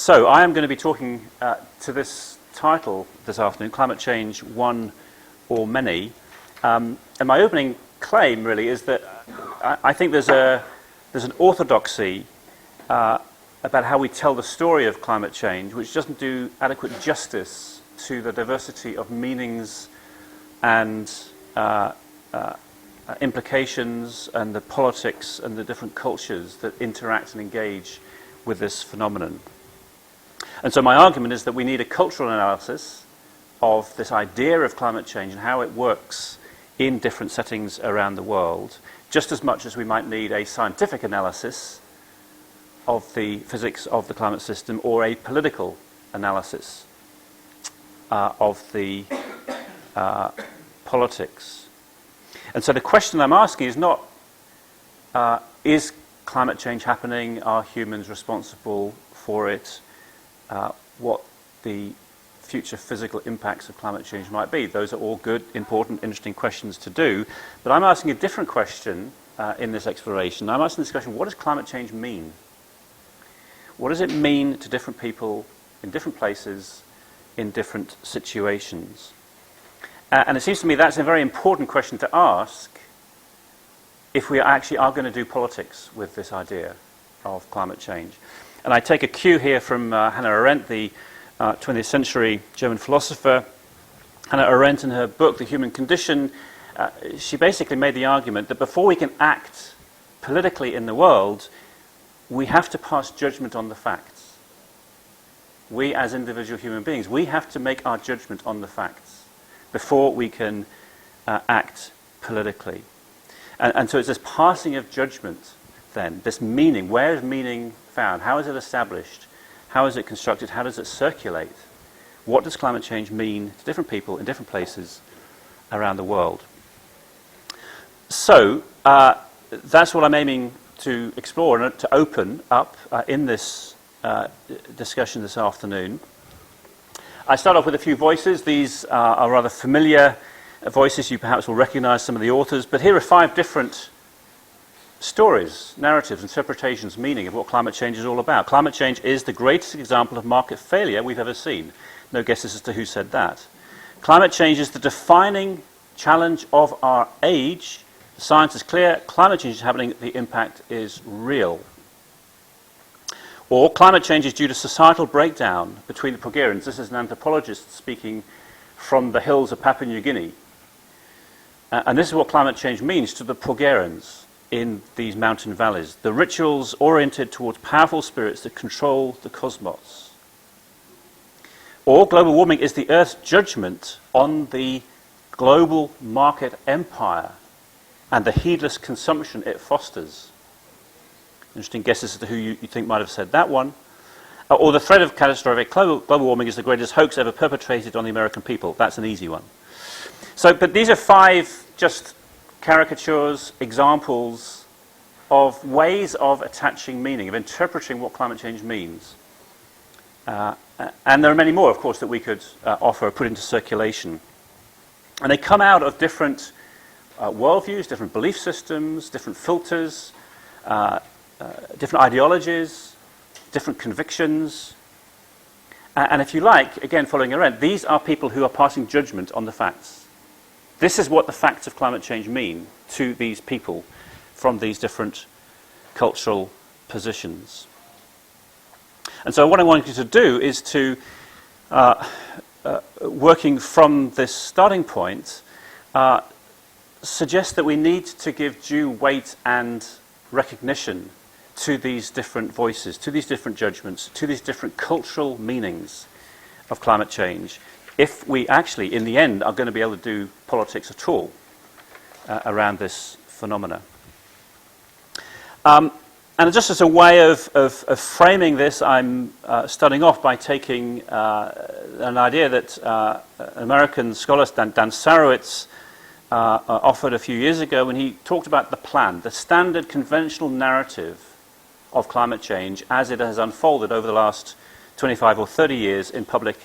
So I am going to be talking to this title this afternoon, Climate Change, One or Many. And my opening claim really is that I think there's an orthodoxy about how we tell the story of climate change which doesn't do adequate justice to the diversity of meanings and implications and the politics and the different cultures that interact and engage with this phenomenon. And so my argument is that we need a cultural analysis of this idea of climate change and how it works in different settings around the world, just as much as we might need a scientific analysis of the physics of the climate system or a political analysis of the politics. And so the question I'm asking is not, is climate change happening? Are humans responsible for it? What the future physical impacts of climate change might be. Those are all good, important, interesting questions to do. But I'm asking a different question in this exploration. I'm asking this question, what does climate change mean? What does it mean to different people in different places, in different situations? And it seems to me that's a very important question to ask if we actually are going to do politics with this idea of climate change. And I take a cue here from Hannah Arendt, the 20th century German philosopher. Hannah Arendt, in her book, The Human Condition, she basically made the argument that before we can act politically in the world, we have to pass judgment on the facts. We, as individual human beings, we have to make our judgment on the facts before we can act politically. And so it's this passing of judgment, then, this meaning. Where is meaning found? How is it established? How is it constructed? How does it circulate? What does climate change mean to different people in different places around the world? So that's what I'm aiming to explore and to open up in this discussion this afternoon. I start off with a few voices. These are rather familiar voices. You perhaps will recognize some of the authors, but here are 5 different stories, narratives, interpretations, meaning of what climate change is all about. Climate change is the greatest example of market failure we've ever seen. No guesses as to who said that. Climate change is the defining challenge of our age. The science is clear. Climate change is happening. The impact is real. Or climate change is due to societal breakdown between the Porgerians. This is an anthropologist speaking from the hills of Papua New Guinea. And this is what climate change means to the Porgerians in these mountain valleys. The rituals oriented towards powerful spirits that control the cosmos. Or global warming is the Earth's judgment on the global market empire and the heedless consumption it fosters. Interesting guesses as to who you think might have said that one. Or the threat of catastrophic global warming is the greatest hoax ever perpetrated on the American people. That's an easy one. So, but these are 5 just caricatures, examples of ways of attaching meaning, of interpreting what climate change means. And there are many more, of course, that we could offer or put into circulation. And they come out of different worldviews, different belief systems, different filters, different ideologies, different convictions. And if you like, again, following Arendt, these are people who are passing judgment on the facts. This is what the facts of climate change mean to these people from these different cultural positions. And so what I want you to do is to, working from this starting point, suggest that we need to give due weight and recognition to these different voices, to these different judgments, to these different cultural meanings of climate change, if we actually, in the end, are going to be able to do politics at all around this phenomena. And just as a way of framing this, I'm starting off by taking an idea that an American scholar, Dan Sarowitz, offered a few years ago when he talked about the plan, the standard conventional narrative of climate change as it has unfolded over the last 25 or 30 years in public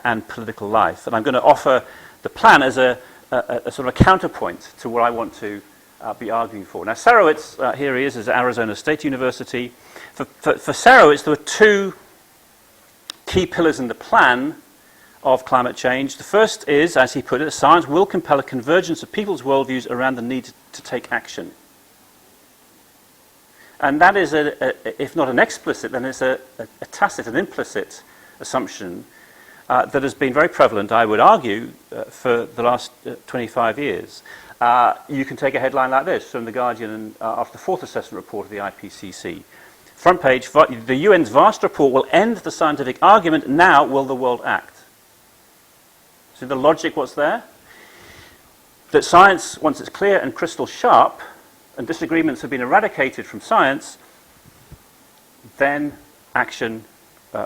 and political life. And I'm going to offer the plan as a sort of a counterpoint to what I want to be arguing for. Now, Sarowitz, here he is at Arizona State University. For Sarowitz, there were 2 key pillars in the plan of climate change. The first is, as he put it, science will compel a convergence of people's worldviews around the need to take action. And that is, if not an explicit, then it's a tacit, an implicit assumption that has been very prevalent, I would argue, for the last 25 years. You can take a headline like this from The Guardian after the fourth assessment report of the IPCC. Front page, the UN's vast report will end the scientific argument, now will the world act? See the logic, what's there? That science, once it's clear and crystal sharp, and disagreements have been eradicated from science, then action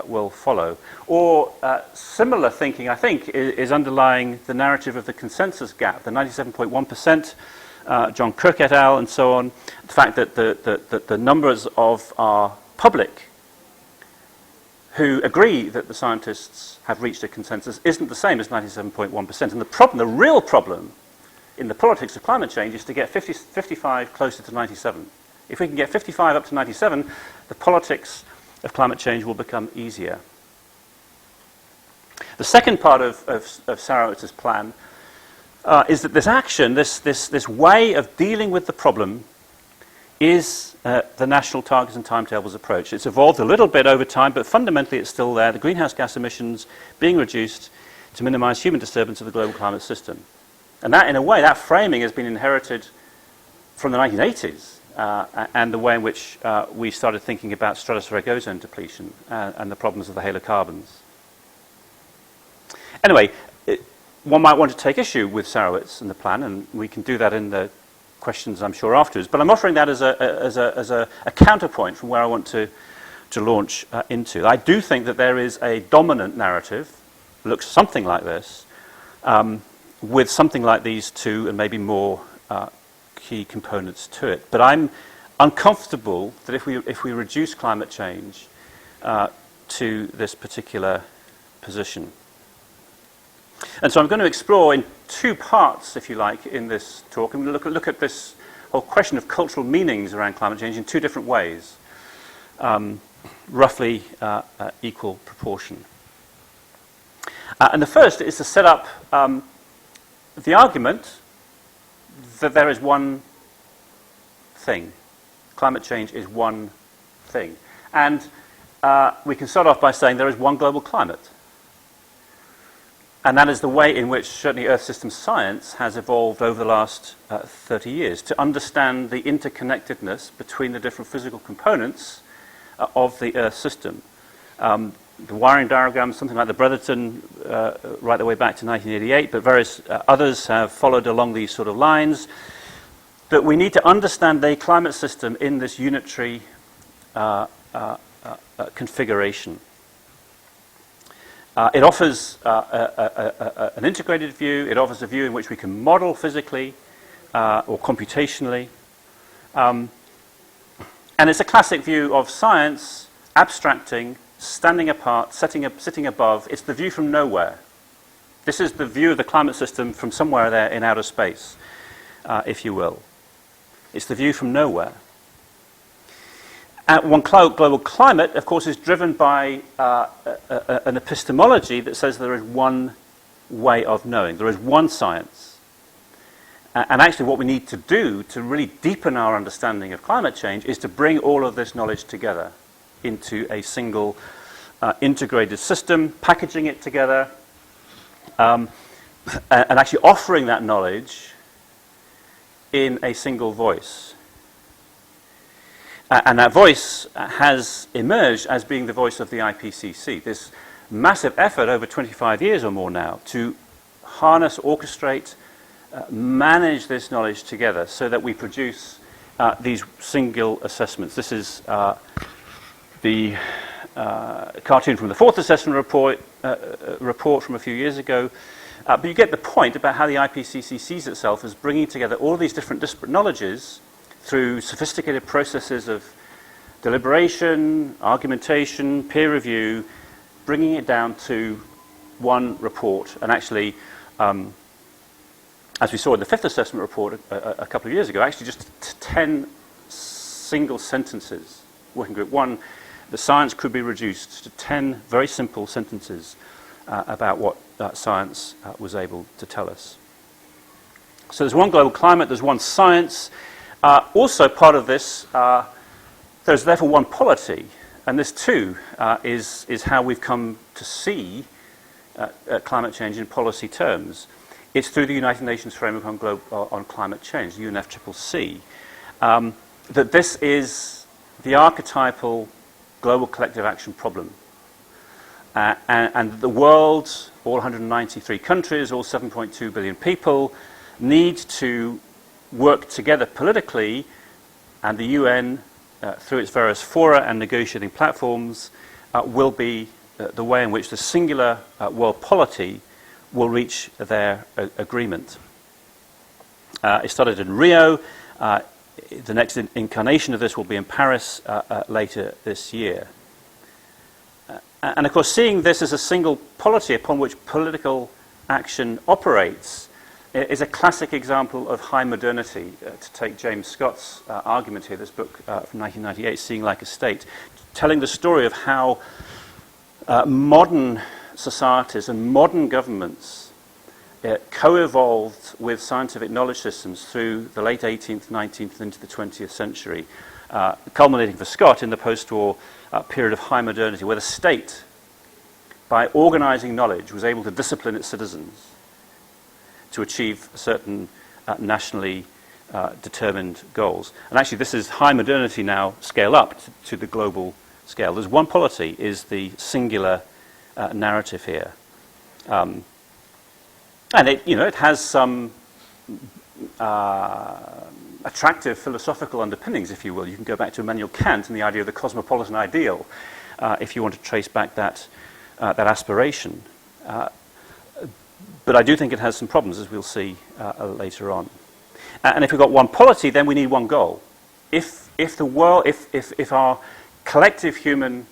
will follow. Or similar thinking, I think, is underlying the narrative of the consensus gap, the 97.1%, John Kirk et al., and so on. The fact that the numbers of our public who agree that the scientists have reached a consensus isn't the same as 97.1%. And the problem, the real problem in the politics of climate change is to get 55 closer to 97. If we can get 55 up to 97, the politics of climate change will become easier. The second part of Sarowitz's plan is that this action, this way of dealing with the problem, is the national targets and timetables approach. It's evolved a little bit over time, but fundamentally it's still there. The greenhouse gas emissions being reduced to minimize human disturbance of the global climate system. And that, in a way, that framing has been inherited from the 1980s and the way in which we started thinking about stratospheric ozone depletion and the problems of the halocarbons. Anyway, one might want to take issue with Sarowitz and the plan, and we can do that in the questions, I'm sure, afterwards. But I'm offering that as a counterpoint from where I want to launch into. I do think that there is a dominant narrative, looks something like this, with something like these two and maybe more key components to it. But I'm uncomfortable that if we reduce climate change to this particular position. And so I'm going to explore in two parts, if you like, in this talk. I'm going to look at this whole question of cultural meanings around climate change in two different ways, roughly equal proportion. And the first is to set up the argument that there is one thing. Climate change is one thing. And we can start off by saying there is one global climate. And that is the way in which certainly Earth system science has evolved over the last 30 years, to understand the interconnectedness between the different physical components of the Earth system. The wiring diagram, something like the Brotherton, right the way back to 1988, but various others have followed along these sort of lines, that we need to understand the climate system in this unitary configuration. It offers an integrated view. It offers a view in which we can model physically or computationally. And it's a classic view of science abstracting, standing apart, sitting above. It's the view from nowhere. This is the view of the climate system from somewhere there in outer space, if you will. It's the view from nowhere. One global climate, of course, is driven by an epistemology that says there is one way of knowing. There is one science. And actually what we need to do to really deepen our understanding of climate change is to bring all of this knowledge together into a single integrated system, packaging it together, and actually offering that knowledge in a single voice. And that voice has emerged as being the voice of the IPCC, this massive effort over 25 years or more now to harness, orchestrate, manage this knowledge together so that we produce these single assessments. This is the cartoon from the fourth assessment report from a few years ago. But you get the point about how the IPCC sees itself as bringing together all these different disparate knowledges through sophisticated processes of deliberation, argumentation, peer review, bringing it down to one report. And actually, as we saw in the fifth assessment report a couple of years ago, actually just 10 single sentences, working group one, that science could be reduced to 10 very simple sentences about what science was able to tell us. So there's one global climate, there's one science. Also part of this, there's therefore one polity, and this too is how we've come to see climate change in policy terms. It's through the United Nations Framework on Climate Change, UNFCCC, that this is the archetypal global collective action problem. And the world, all 193 countries, all 7.2 billion people, need to work together politically, and the UN, through its various fora and negotiating platforms, will be the way in which the singular world polity will reach their agreement. It started in Rio. The next incarnation of this will be in Paris later this year. And of course, seeing this as a single polity upon which political action operates is a classic example of high modernity. To take James Scott's argument here, this book from 1998, Seeing Like a State, telling the story of how modern societies and modern governments co-evolved with scientific knowledge systems through the late 18th, 19th, and into the 20th century, culminating for Scott in the post-war period of high modernity, where the state, by organizing knowledge, was able to discipline its citizens to achieve certain nationally determined goals. And actually, this is high modernity now scale up to the global scale. There's one polity, is the singular narrative here. And it has some attractive philosophical underpinnings, if you will. You can go back to Immanuel Kant and the idea of the cosmopolitan ideal, if you want to trace back that aspiration. But I do think it has some problems, as we'll see later on. And if we've got one polity, then we need one goal. If our collective human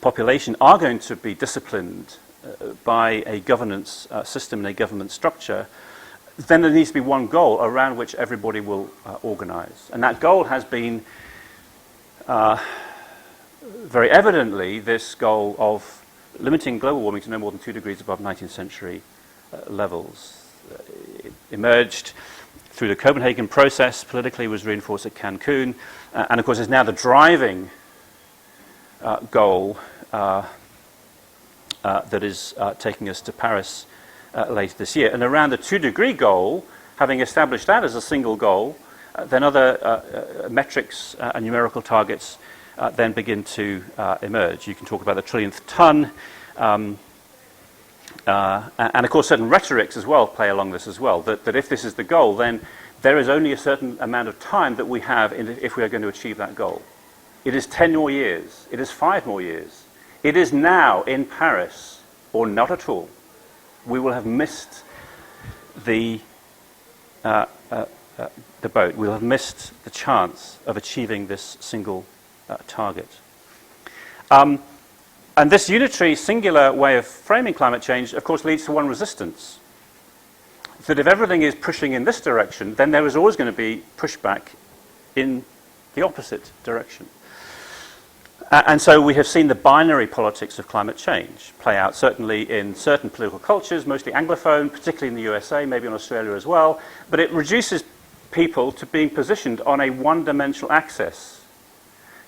population are going to be disciplined by a governance system and a government structure, then there needs to be one goal around which everybody will organize. And that goal has been very evidently this goal of limiting global warming to no more than 2 degrees above 19th century levels. It emerged through the Copenhagen process, politically was reinforced at Cancun, and of course is now the driving goal that is taking us to Paris later this year. And around the 2-degree goal, having established that as a single goal, then other metrics and numerical targets then begin to emerge. You can talk about the trillionth ton, and of course certain rhetorics as well play along this as well, that if this is the goal, then there is only a certain amount of time that we have if we are going to achieve that goal. It is 10 more years, it is 5 more years. It is now in Paris, or not at all. We will have missed the boat. We'll have missed the chance of achieving this single target. And this unitary, singular way of framing climate change, of course, leads to one resistance. That if everything is pushing in this direction, then there is always going to be pushback in the opposite direction. And so we have seen the binary politics of climate change play out, certainly in certain political cultures, mostly Anglophone, particularly in the USA, maybe in Australia as well. But it reduces people to being positioned on a one-dimensional axis.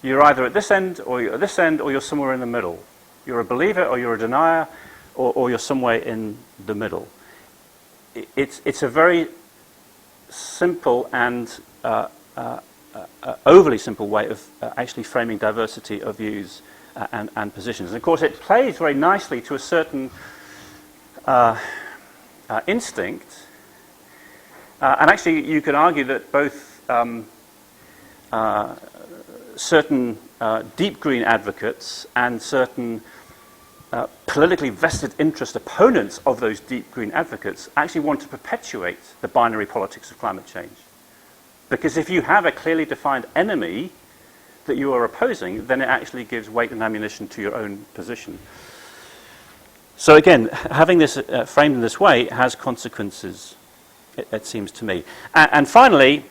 You're either at this end, or you're at this end, or you're somewhere in the middle. You're a believer, or you're a denier, or you're somewhere in the middle. It's a very simple and overly simple way of actually framing diversity of views and positions. And of course, it plays very nicely to a certain instinct. And actually, you could argue that both certain deep green advocates and certain politically vested interest opponents of those deep green advocates actually want to perpetuate the binary politics of climate change. Because if you have a clearly defined enemy that you are opposing, then it actually gives weight and ammunition to your own position. So again, having this framed in this way has consequences, it seems to me. And finally,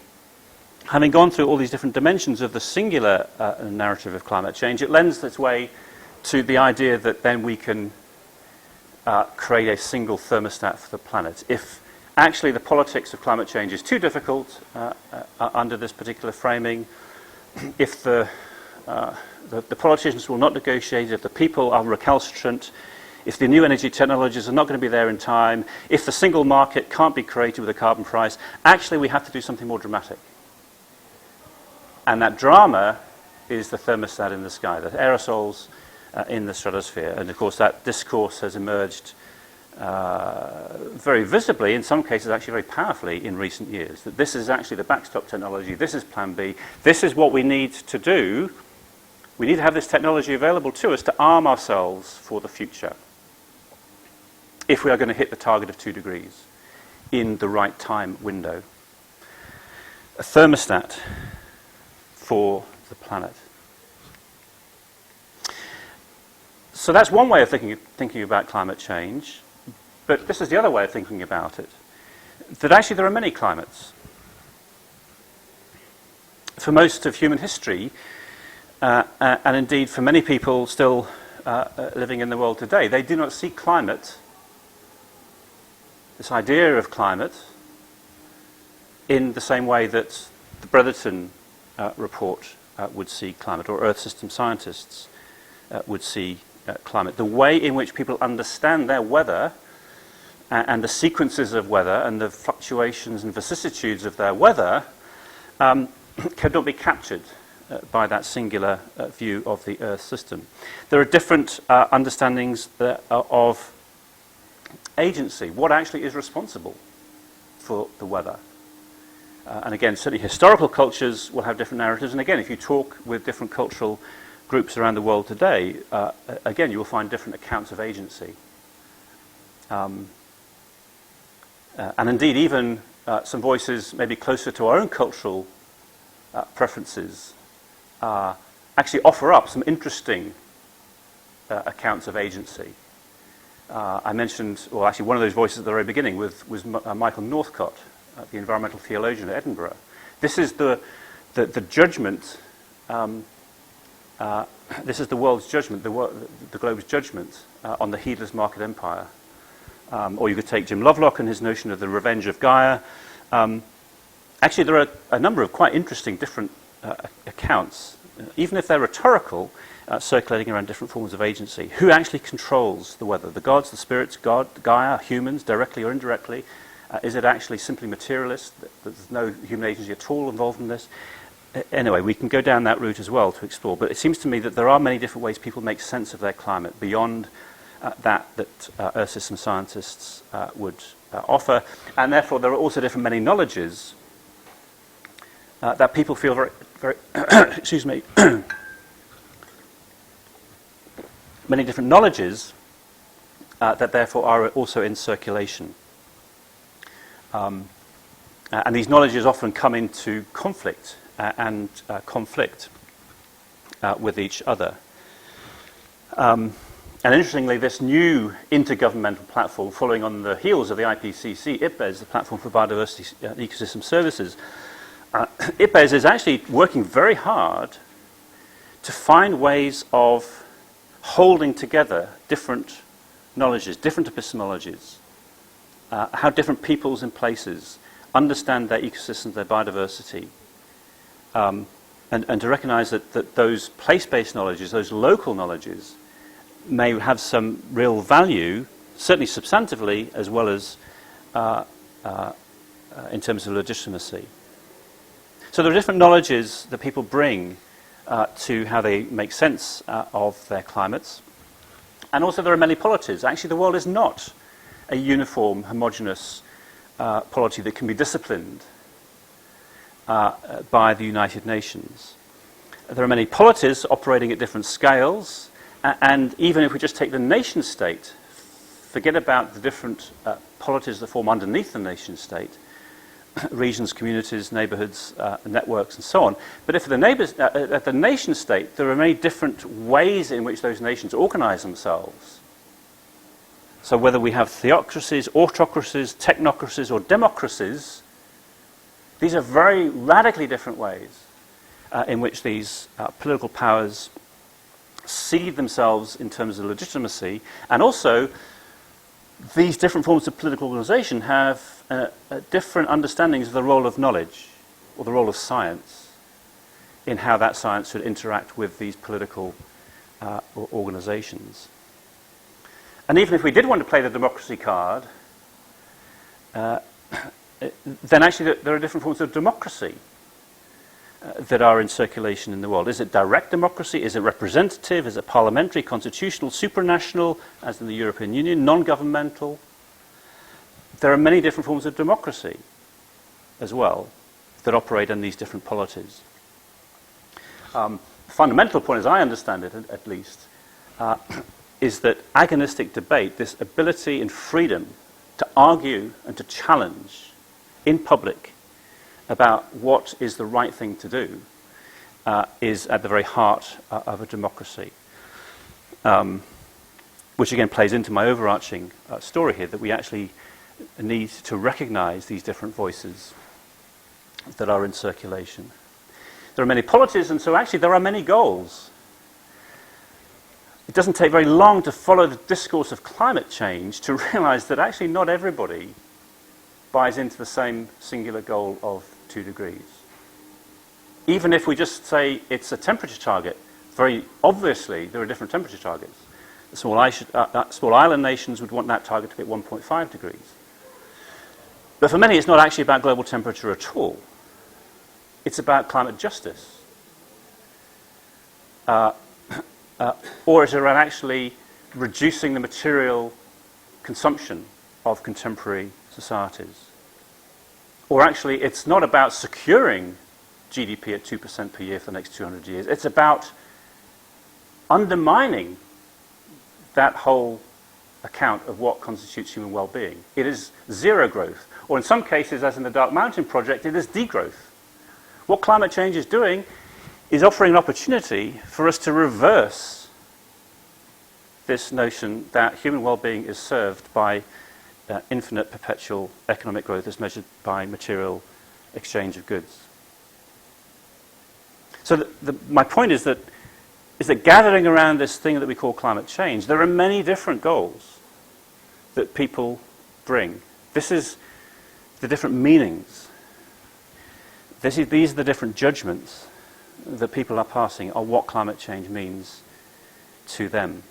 having gone through all these different dimensions of the singular narrative of climate change, it lends its way to the idea that then we can create a single thermostat for the planet. If actually the politics of climate change is too difficult under this particular framing, if the politicians will not negotiate, if the people are recalcitrant, if the new energy technologies are not going to be there in time, if the single market can't be created with a carbon price, actually we have to do something more dramatic. And that drama is the thermostat in the sky, the aerosols in the stratosphere. And of course that discourse has emerged very visibly, in some cases actually very powerfully in recent years, that this is actually the backstop technology, this is plan B, this is what we need to do. We need to have this technology available to us to arm ourselves for the future if we are going to hit the target of 2 degrees in the right time window. A thermostat for the planet. So that's one way of thinking about climate change, but this is the other way of thinking about it, that actually there are many climates. For most of human history, and indeed for many people still living in the world today, they do not see climate, this idea of climate, in the same way that the Brotherton report would see climate, or Earth system scientists would see climate. The way in which people understand their weather and the sequences of weather and the fluctuations and vicissitudes of their weather cannot be captured by that singular view of the Earth system. There are different understandings of agency, what actually is responsible for the weather. And again, certainly historical cultures will have different narratives. And again, if you talk with different cultural groups around the world today, again, you will find different accounts of agency. And indeed, even some voices maybe closer to our own cultural preferences actually offer up some interesting accounts of agency. I mentioned, well, actually one of those voices at the very beginning was Michael Northcott, the environmental theologian at Edinburgh. This is the judgment, this is the world's judgment, the globe's judgment on the heedless market empire. Or you could take Jim Lovelock and his notion of the revenge of Gaia. Actually, there are a number of quite interesting different accounts, even if they're rhetorical, circulating around different forms of agency. Who actually controls the weather? The gods, the spirits, God, Gaia, humans, directly or indirectly? Is it actually simply materialist? There's no human agency at all involved in this? Anyway, we can go down that route as well to explore. But it seems to me that there are many different ways people make sense of their climate beyond that Earth system scientists would offer. And therefore, there are also different many knowledges that people feel very, very excuse me, many different knowledges that therefore are also in circulation. And these knowledges often come into conflict and conflict with each other. And interestingly, this new intergovernmental platform, following on the heels of the IPCC, IPBES, the Platform for Biodiversity and Ecosystem Services, IPBES is actually working very hard to find ways of holding together different knowledges, different epistemologies, how different peoples and places understand their ecosystems, their biodiversity, and to recognize that those place-based knowledges, those local knowledges, may have some real value, certainly substantively, as well as in terms of legitimacy. So there are different knowledges that people bring to how they make sense of their climates. And also there are many polities. Actually, the world is not a uniform, homogeneous polity that can be disciplined by the United Nations. There are many polities operating at different scales, and even if we just take the nation state, forget about the different polities that form underneath the nation state, regions, communities, neighborhoods, networks, and so on. But if at the nation state, there are many different ways in which those nations organize themselves. So whether we have theocracies, autocracies, technocracies, or democracies, These are very radically different ways in which these political powers see themselves in terms of legitimacy, and also these different forms of political organisation have different understandings of the role of knowledge, or the role of science, in how that science should interact with these political organisations. And even if we did want to play the democracy card, then actually there are different forms of democracy that are in circulation in the world. Is it direct democracy? Is it representative? Is it parliamentary, constitutional, supranational, as in the European Union, non-governmental? There are many different forms of democracy as well that operate in these different polities. The fundamental point, as I understand it at least, is that agonistic debate, this ability and freedom to argue and to challenge in public about what is the right thing to do, is at the very heart of a democracy. Which again plays into my overarching story here, that we actually need to recognize these different voices that are in circulation. There are many polities, and so actually there are many goals. It doesn't take very long to follow the discourse of climate change to realize that actually not everybody buys into the same singular goal of 2 degrees. Even if we just say it's a temperature target, very obviously there are different temperature targets. The small island nations would want that target to be at 1.5 degrees. But for many, it's not actually about global temperature at all. It's about climate justice. Or it's around actually reducing the material consumption of contemporary societies. Or actually, it's not about securing GDP at 2% per year for the next 200 years. It's about undermining that whole account of what constitutes human well-being. It is zero growth. Or in some cases, as in the Dark Mountain Project, it is degrowth. What climate change is doing is offering an opportunity for us to reverse this notion that human well-being is served by infinite perpetual economic growth as measured by material exchange of goods. So my point is that gathering around this thing that we call climate change, there are many different goals that people bring. This is the different meanings. These are the different judgments that people are passing on what climate change means to them.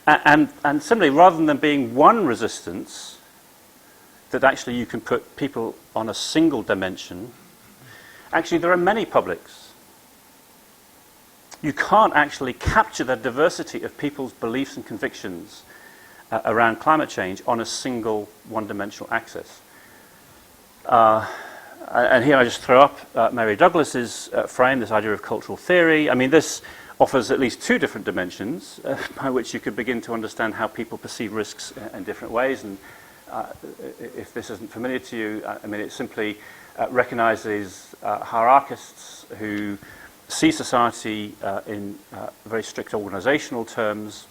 And similarly, rather than being one resistance, that actually you can put people on a single dimension, actually there are many publics. You can't actually capture the diversity of people's beliefs and convictions around climate change on a single one-dimensional axis. And here I just throw up Mary Douglas's frame, this idea of cultural theory. I mean, this offers at least 2 different dimensions by which you could begin to understand how people perceive risks in different ways. And if this isn't familiar to you, I mean, it simply recognizes hierarchists who see society in very strict organizational terms,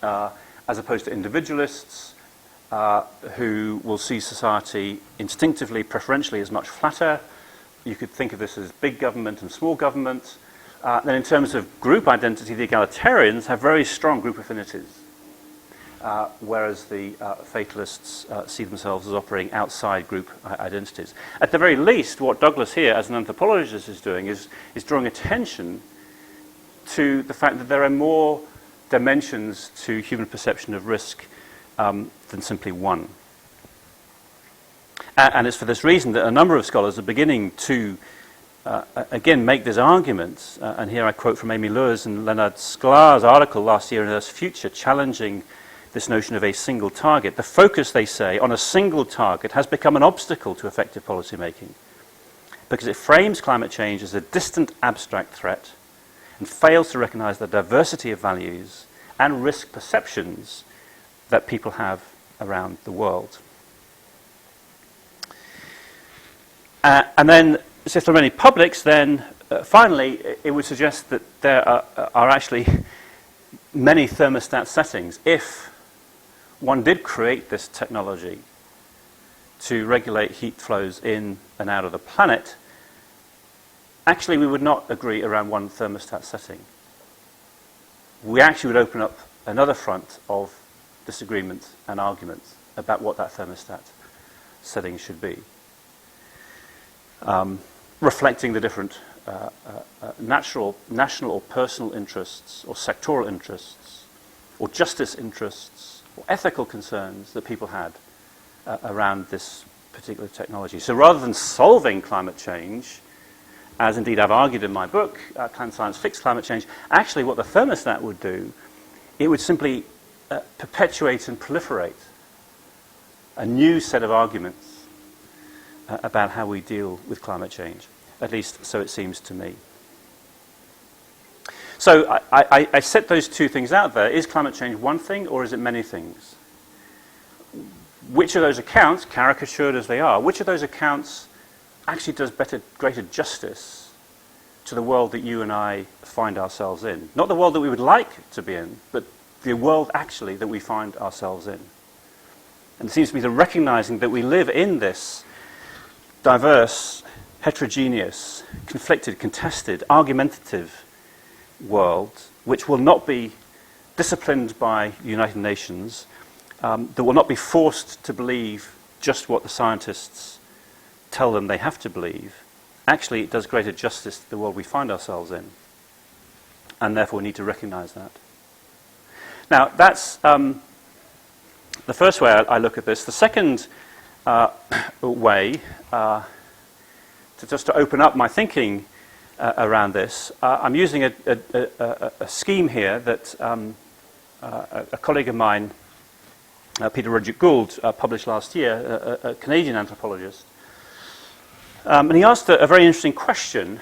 as opposed to individualists who will see society instinctively, preferentially, as much flatter. You could think of this as big government and small government. Then in terms of group identity, the egalitarians have very strong group affinities, whereas the fatalists see themselves as operating outside group identities. At the very least, what Douglas here, as an anthropologist, is doing is drawing attention to the fact that there are more dimensions to human perception of risk than simply one. And it's for this reason that a number of scholars are beginning to again make this argument, and here I quote from Amy Lewis and Leonard Sklar's article last year in Earth's Future, challenging this notion of a single target. The focus, they say, on a single target has become an obstacle to effective policy making because it frames climate change as a distant abstract threat and fails to recognize the diversity of values and risk perceptions that people have around the world. And then, so if there are many publics, then finally it would suggest that there are actually many thermostat settings. If one did create this technology to regulate heat flows in and out of the planet, actually we would not agree around one thermostat setting. We actually would open up another front of disagreement and argument about what that thermostat setting should be, reflecting the different national or personal interests or sectoral interests or justice interests or ethical concerns that people had around this particular technology. So rather than solving climate change, as indeed I've argued in my book, Can Science Fix Climate Change, actually what the thermostat would do, it would simply perpetuate and proliferate a new set of arguments about how we deal with climate change. At least so it seems to me. So I set those two things out there. Is climate change one thing or is it many things? Which of those accounts, caricatured as they are, which of those accounts actually does greater justice to the world that you and I find ourselves in? Not the world that we would like to be in, but the world actually that we find ourselves in. And it seems to me that recognizing that we live in this diverse, heterogeneous, conflicted, contested, argumentative world, which will not be disciplined by the United Nations, that will not be forced to believe just what the scientists tell them they have to believe, actually it does greater justice to the world we find ourselves in. And therefore we need to recognize that. Now, that's the first way I look at this. The second way, to open up my thinking around this, I'm using a scheme here that a colleague of mine, Peter Roger Gould, published last year, a Canadian anthropologist. And he asked a very interesting question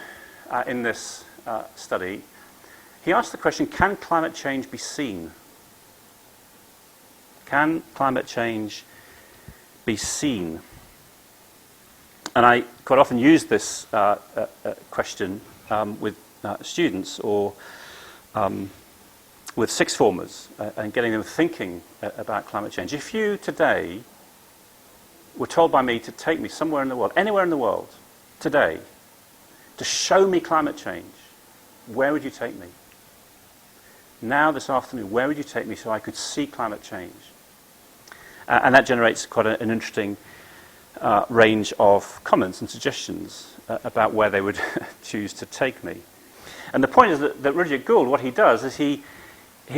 in this study. He asked the question, can climate change be seen? Can climate change be seen? And I quite often use this question with students or with sixth formers and getting them thinking about climate change. If you today were told by me to take me somewhere in the world, anywhere in the world, today, to show me climate change, where would you take me? Now, this afternoon, where would you take me so I could see climate change? And that generates quite an interesting range of comments and suggestions about where they would choose to take me. And the point is that Rudyard Gould, what he does is he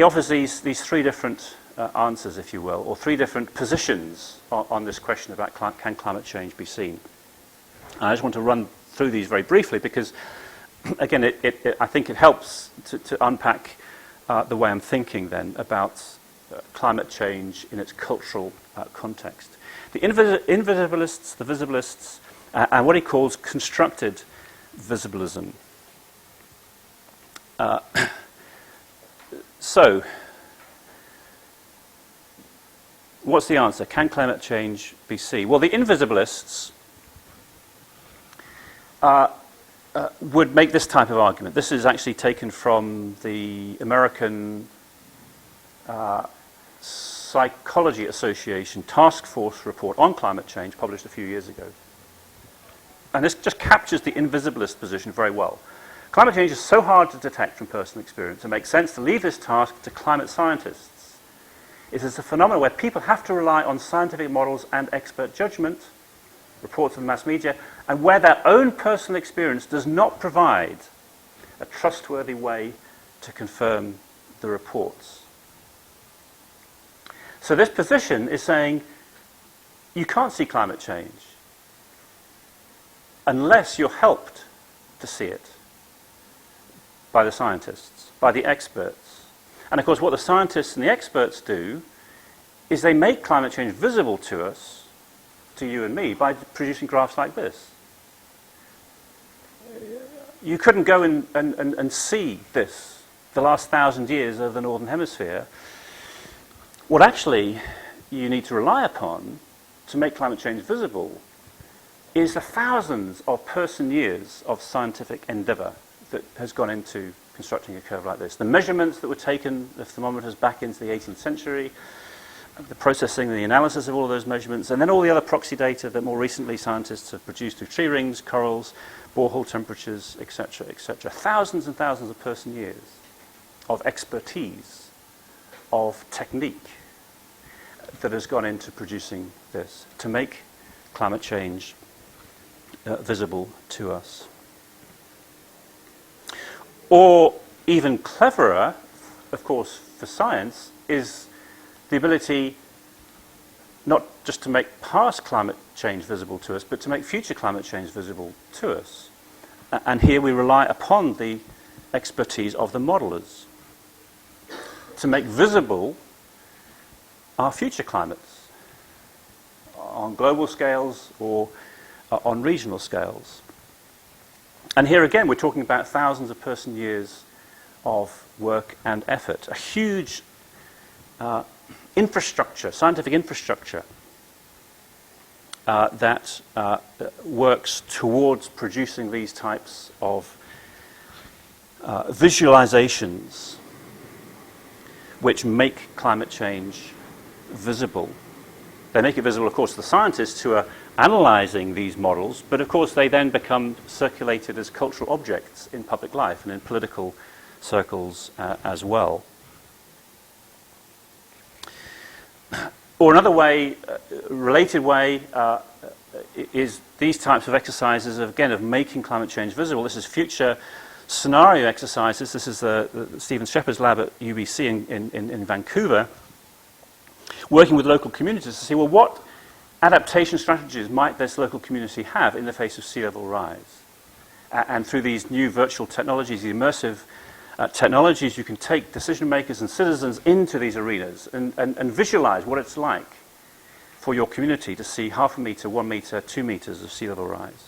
offers these three different answers, if you will, or three different positions on this question about can climate change be seen. And I just want to run through these very briefly because, again, I think it helps to unpack the way I'm thinking then about climate change in its cultural context. The invisibilists, the visibilists, and what he calls constructed visibleism. So, what's the answer? Can climate change be seen? Well, the invisibilists would make this type of argument. This is actually taken from the American Psychology Association Task Force report on climate change published a few years ago. And this just captures the invisibilist position very well. Climate change is so hard to detect from personal experience, it makes sense to leave this task to climate scientists. It is a phenomenon where people have to rely on scientific models and expert judgment, reports of the mass media, and where their own personal experience does not provide a trustworthy way to confirm the reports. So this position is saying you can't see climate change unless you're helped to see it by the scientists, by the experts. And of course what the scientists and the experts do is they make climate change visible to us, to you and me, by producing graphs like this. You couldn't go and see this the last 1,000 years of the Northern Hemisphere. What actually you need to rely upon to make climate change visible is the thousands of person-years of scientific endeavour that has gone into constructing a curve like this. The measurements that were taken, the thermometers back into the 18th century, the processing, the analysis of all of those measurements, and then all the other proxy data that more recently scientists have produced through tree rings, corals, borehole temperatures, etc., etc. Thousands and thousands of person years of expertise, of technique that has gone into producing this to make climate change visible to us. Or even cleverer, of course, for science, is the ability not just to make past climate change visible to us, but to make future climate change visible to us. And here we rely upon the expertise of the modelers to make visible our future climates on global scales or on regional scales. And here again, we're talking about thousands of person years of work and effort, a huge infrastructure, scientific infrastructure that works towards producing these types of visualizations which make climate change visible. They make it visible, of course, to the scientists who are analyzing these models, but of course they then become circulated as cultural objects in public life and in political circles as well. Or another way, related way, is these types of exercises, again, of making climate change visible. This is future scenario exercises. This is the Stephen Shepherd's lab at UBC in Vancouver, working with local communities to see, well, what adaptation strategies might this local community have in the face of sea level rise? And through these new virtual technologies, the immersive technologies, you can take decision makers and citizens into these arenas and visualize what it's like for your community to see 0.5 meter, 1 meter, 2 meters of sea level rise.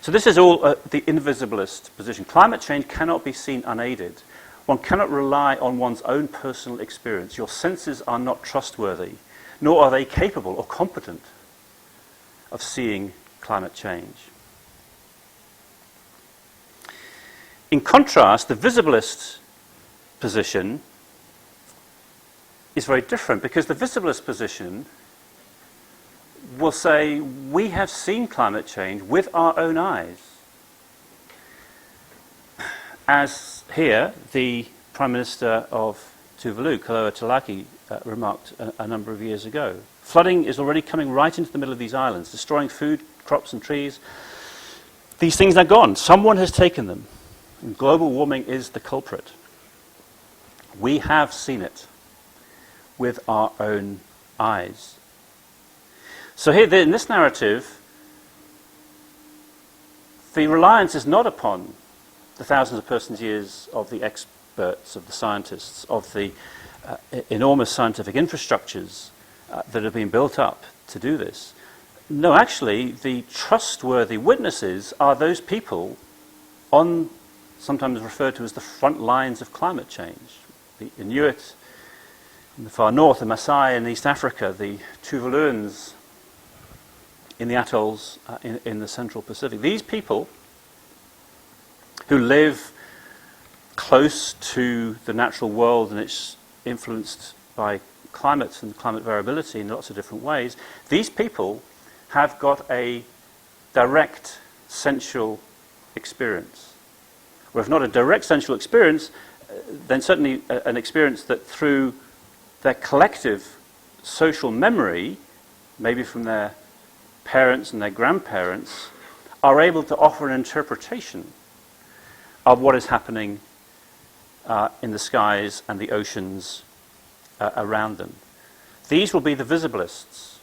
So this is all the invisibilist position. Climate change cannot be seen unaided. One cannot rely on one's own personal experience. Your senses are not trustworthy, nor are they capable or competent of seeing climate change. In contrast, the visibilist position is very different, because the visibilist position will say, we have seen climate change with our own eyes. As here, the Prime Minister of Tuvalu, Kaloa Talaki, remarked a number of years ago. Flooding is already coming right into the middle of these islands, destroying food, crops and trees. These things are gone. Someone has taken them. And global warming is the culprit. We have seen it with our own eyes. So here, in this narrative, the reliance is not upon the thousands of persons years of the experts, of the scientists, of the enormous scientific infrastructures that have been built up to do this. No, actually, the trustworthy witnesses are those people on, sometimes referred to as the front lines of climate change. The Inuit in the far north, the Maasai in East Africa, the Tuvaluans in the atolls in the Central Pacific. These people who live close to the natural world and it's influenced by climate and climate variability in lots of different ways, these people have got a direct sensual experience. Or if not a direct sensual experience, then certainly an experience that through their collective social memory, maybe from their parents and their grandparents, are able to offer an interpretation of what is happening in the skies and the oceans around them. These will be the visibilists.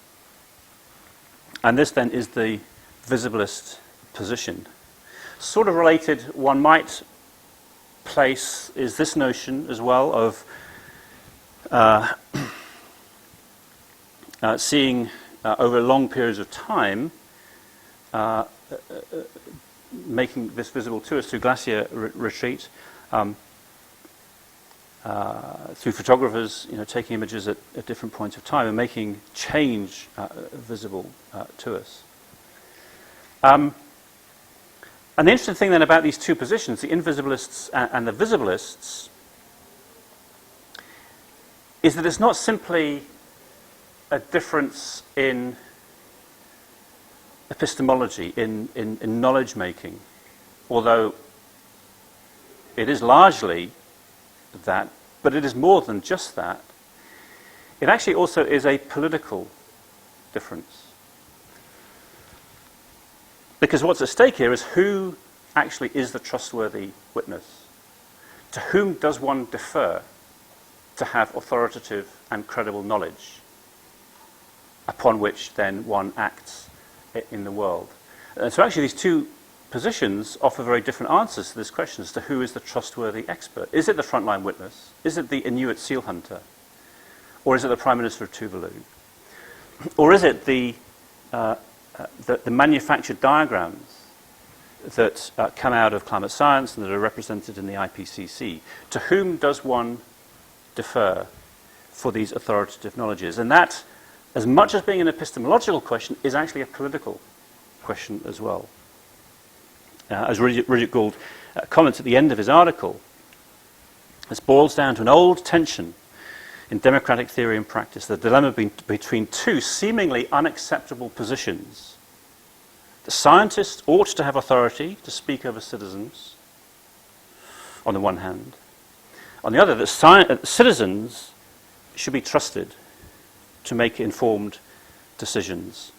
And this then is the visibilist position. Sort of related, one might place, is this notion as well of seeing over long periods of time, making this visible to us through glacier retreat, through photographers, taking images at different points of time and making change visible to us. And the interesting thing then about these two positions, the invisibilists and the visibilists, is that it's not simply a difference in epistemology, in knowledge making, although it is largely that, but it is more than just that. It actually also is a political difference. Because what's at stake here is who actually is the trustworthy witness. To whom does one defer to have authoritative and credible knowledge upon which then one acts in the world? And so actually these two positions offer very different answers to this question as to who is the trustworthy expert. Is it the frontline witness? Is it the Inuit seal hunter? Or is it the Prime Minister of Tuvalu? Or is it the manufactured diagrams that come out of climate science and that are represented in the IPCC? To whom does one defer for these authoritative knowledges? And that, as much as being an epistemological question, is actually a political question as well. As Rudyard Gould comments at the end of his article, this boils down to an old tension in democratic theory and practice, the dilemma between two seemingly unacceptable positions. The scientists ought to have authority to speak over citizens, on the one hand. On the other, the citizens should be trusted to make informed decisions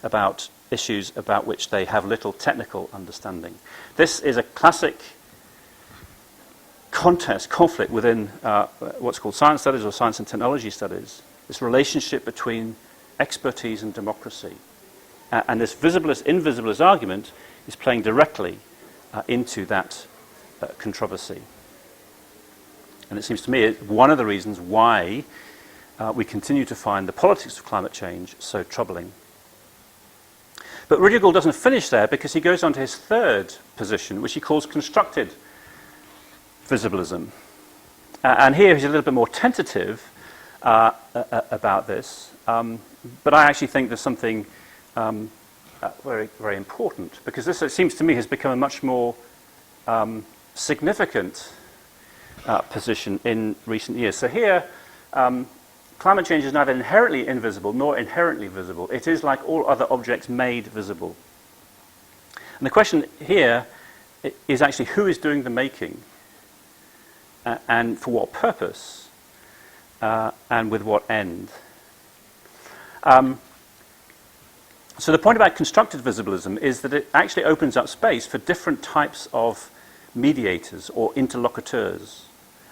about issues about which they have little technical understanding. This is a classic conflict within what's called science studies or science and technology studies, this relationship between expertise and democracy. And this visibilist-invisibilist argument is playing directly into that controversy. And it seems to me one of the reasons why we continue to find the politics of climate change so troubling. But Rudyard Gould doesn't finish there, because he goes on to his third position, which he calls constructed visibleism. And here he's a little bit more tentative about this, but I actually think there's something very, very important, because this, it seems to me, has become a much more significant position in recent years. So here, climate change is neither inherently invisible nor inherently visible. It is like all other objects made visible. And the question here is actually who is doing the making, and for what purpose, and with what end. So the point about constructed visibilism is that it actually opens up space for different types of mediators or interlocutors.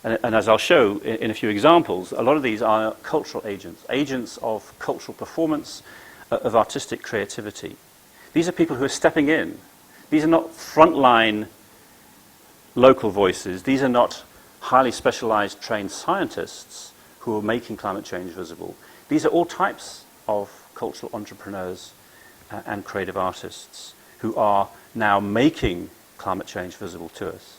And as I'll show in a few examples, a lot of these are cultural agents, agents of cultural performance, of artistic creativity. These are people who are stepping in. These are not frontline local voices. These are not highly specialized trained scientists who are making climate change visible. These are all types of cultural entrepreneurs and creative artists who are now making climate change visible to us.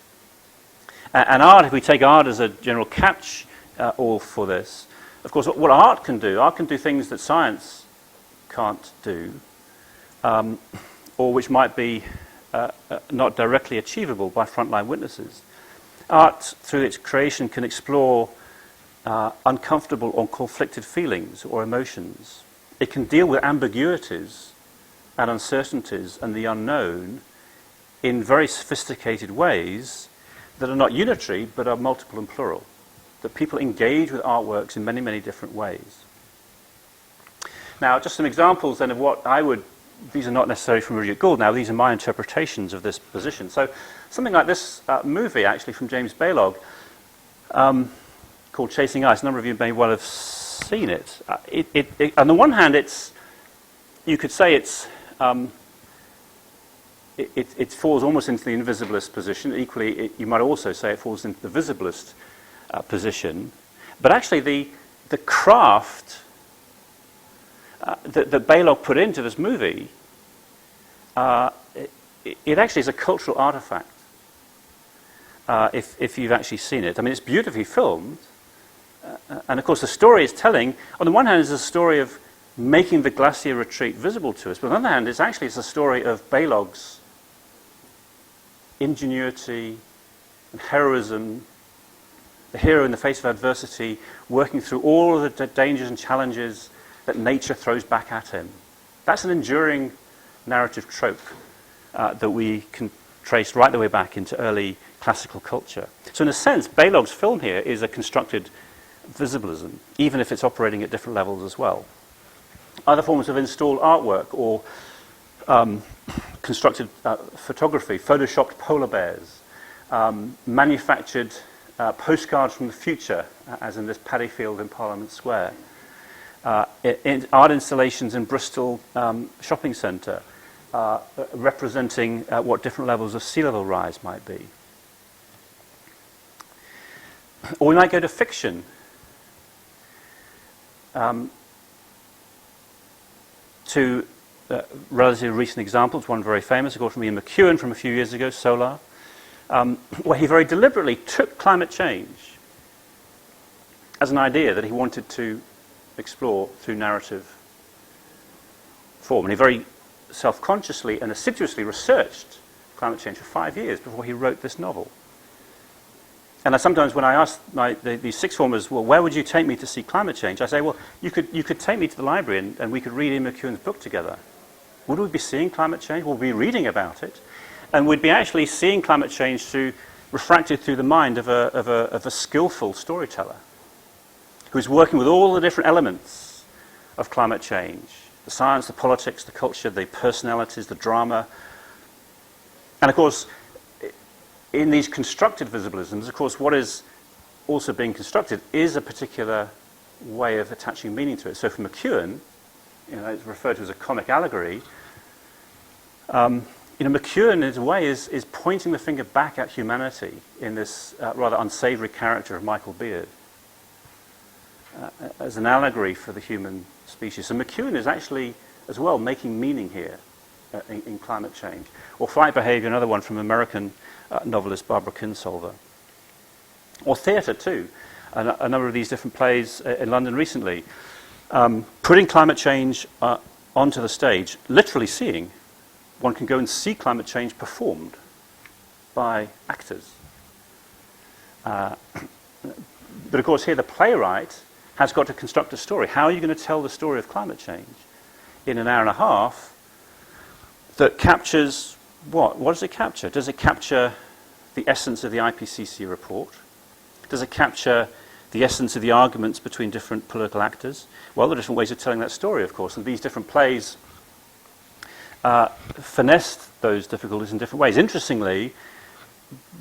And art, if we take art as a general catch-all for this, of course, what art can do things that science can't do, or which might be not directly achievable by frontline witnesses. Art, through its creation, can explore uncomfortable or conflicted feelings or emotions. It can deal with ambiguities and uncertainties and the unknown in very sophisticated ways that are not unitary, but are multiple and plural. That people engage with artworks in many, many different ways. Now, just some examples then of what I would, these are not necessarily from Rudyard Gould now, these are my interpretations of this position. So, something like this movie, actually, from James Baylog, called Chasing Ice. A number of you may well have seen it. On the one hand, you could say it falls almost into the invisibilist position. Equally, you might also say it falls into the visibilist position. But actually, the craft that Baylog put into this movie, it actually is a cultural artifact. If you've actually seen it, I mean, it's beautifully filmed, and of course, the story is telling. On the one hand, is a story of making the glacier retreat visible to us, but on the other hand, it's a story of Baylog's ingenuity and heroism the hero in the face of adversity, working through all of the dangers and challenges that nature throws back at him. That's an enduring narrative trope that we can trace right the way back into early classical culture. So in a sense, Balog's film here is a constructed visibleism, even if it's operating at different levels as well. Other forms of installed artwork or constructed photography, photoshopped polar bears, manufactured postcards from the future, as in this paddy field in Parliament Square, art installations in Bristol shopping centre, representing what different levels of sea level rise might be. Or we might go to fiction. Two relatively recent examples, one very famous, of course, from Ian McEwan from a few years ago, Solar, where he very deliberately took climate change as an idea that he wanted to explore through narrative form. And he very self-consciously and assiduously researched climate change for 5 years before he wrote this novel. And sometimes when I ask these sixth formers, well, where would you take me to see climate change? I say, well, you could take me to the library and we could read Ian McEwan's book together. Would we be seeing climate change? We'll be reading about it. And we'd be actually seeing climate change refracted through the mind of a skillful storyteller who's working with all the different elements of climate change. The science, the politics, the culture, the personalities, the drama. And of course, in these constructed visibleisms, of course, what is also being constructed is a particular way of attaching meaning to it. So for McEwan, it's referred to as a comic allegory. McEwan, in a way, is pointing the finger back at humanity in this rather unsavory character of Michael Beard as an allegory for the human species. So McEwan is actually, as well, making meaning here in climate change. Or Flight Behavior, another one from American novelist Barbara Kingsolver. Or theatre, too. A number of these different plays in London recently. Putting climate change onto the stage, literally seeing. One can go and see climate change performed by actors. But of course here the playwright has got to construct a story. How are you going to tell the story of climate change in an hour and a half that captures what? What does it capture? Does it capture the essence of the IPCC report? Does it capture the essence of the arguments between different political actors? Well, there are different ways of telling that story, of course, and these different plays finessed those difficulties in different ways. Interestingly,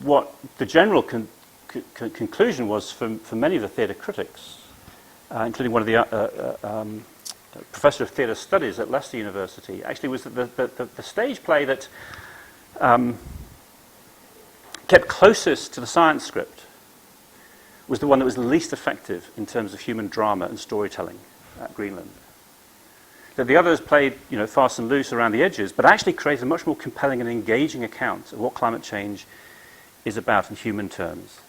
what the general conclusion was for many of the theatre critics, including one of the professor of theatre studies at Leicester University, actually was that the stage play that kept closest to the science script was the one that was the least effective in terms of human drama and storytelling at Greenland. That the others played, fast and loose around the edges, but actually created a much more compelling and engaging account of what climate change is about in human terms.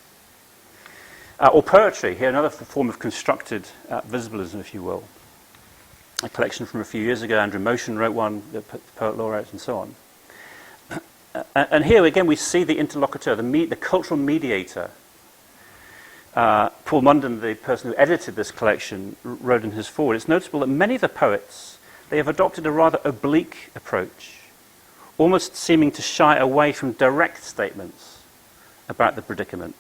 Or poetry, here another form of constructed visibleism, if you will. A collection from a few years ago, Andrew Motion wrote one, the poet laureate, and so on. And here again we see the interlocutor, the cultural mediator. Paul Munden, the person who edited this collection, wrote in his foreword, it's noticeable that many of the poets, they have adopted a rather oblique approach, almost seeming to shy away from direct statements about the predicament.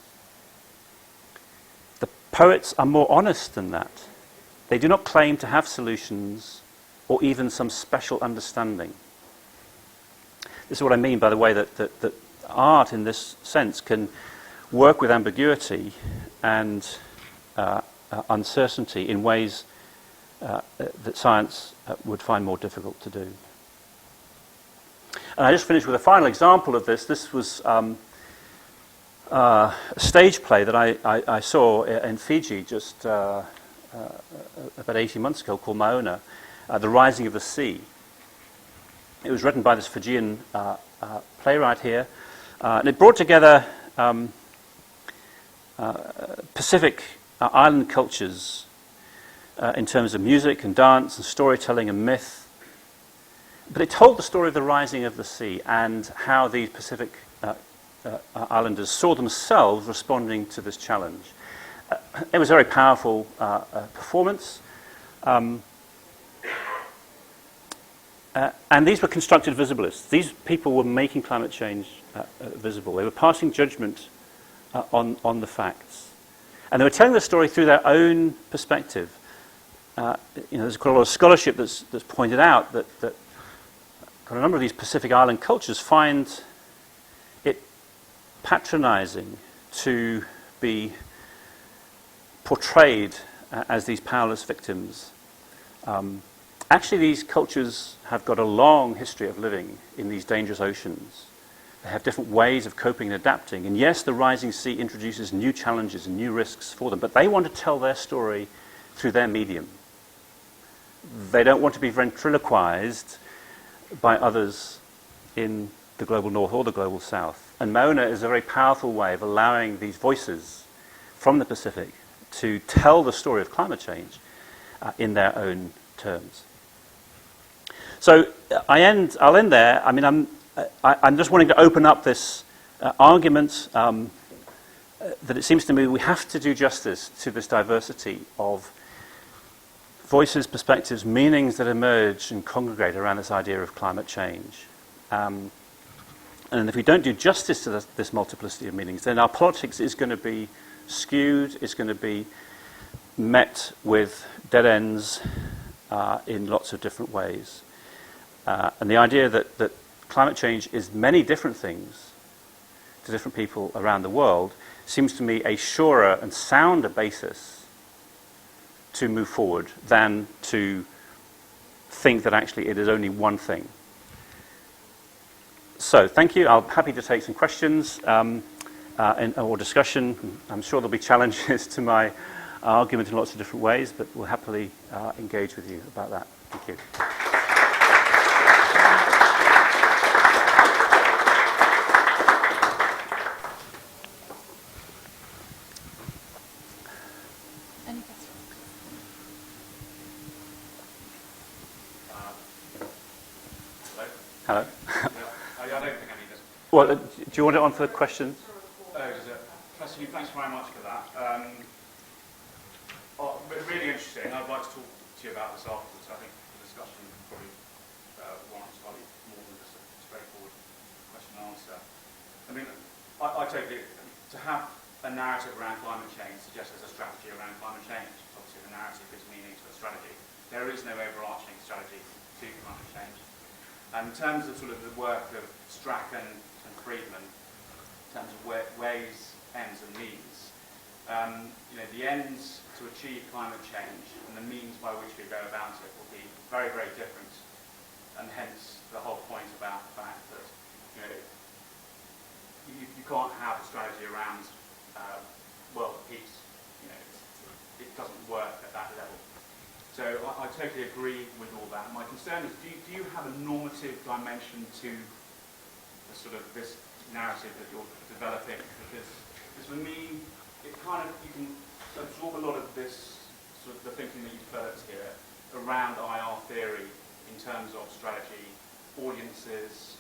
The poets are more honest than that. They do not claim to have solutions or even some special understanding. This is what I mean by the way that art, in this sense, can work with ambiguity and uncertainty in ways that science would find more difficult to do. And I just finished with a final example of this. This was a stage play that I saw in Fiji just about 18 months ago called Maona, The Rising of the Sea. It was written by this Fijian playwright here, and it brought together Pacific island cultures in terms of music and dance and storytelling and myth. But it told the story of the rising of the sea and how the Pacific islanders saw themselves responding to this challenge. It was a very powerful performance. And these were constructed visibilists. These people were making climate change visible. They were passing judgment on the facts. And they were telling the story through their own perspective. There's quite a lot of scholarship that's pointed out that a number of these Pacific Island cultures find it patronizing to be portrayed as these powerless victims. Actually, these cultures have got a long history of living in these dangerous oceans. They have different ways of coping and adapting. And yes, the rising sea introduces new challenges and new risks for them, but they want to tell their story through their medium. They don't want to be ventriloquized by others in the global north or the global south. And Moana is a very powerful way of allowing these voices from the Pacific to tell the story of climate change in their own terms. So I'll end there. I mean, I'm just wanting to open up this argument that it seems to me we have to do justice to this diversity of voices, perspectives, meanings that emerge and congregate around this idea of climate change. And if we don't do justice to this multiplicity of meanings, then our politics is going to be skewed, it's going to be met with dead ends in lots of different ways. And the idea that climate change is many different things to different people around the world seems to me a surer and sounder basis to move forward than to think that actually it is only one thing. So thank you. I'm happy to take some questions or discussion. I'm sure there'll be challenges to my argument in lots of different ways, but we'll happily engage with you about that. Thank you. Hello. I don't think I need this. Well, do you want it on for questions? Professor, thanks very much for that. Really interesting. I'd like to talk to you about this afterwards. I think the discussion probably warrants slightly more than just a straightforward question and answer. I mean, I take it to have a narrative around climate change suggests there's a strategy around climate change. Obviously, the narrative gives meaning to a strategy. There is no overarching strategy to climate change. And in terms of sort of the work of Strachan and Friedman, in terms of ways, ends and means, the ends to achieve climate change and the means by which we go about it will be very, very different. And hence the whole point about the fact that you can't have a strategy around world peace. It doesn't work at that level. So I totally agree with all that. My concern is, do you have a normative dimension to the sort of this narrative that you're developing? Because for me, it kind of, you can absorb a lot of this sort of the thinking that you've developed here around IR theory in terms of strategy, audiences,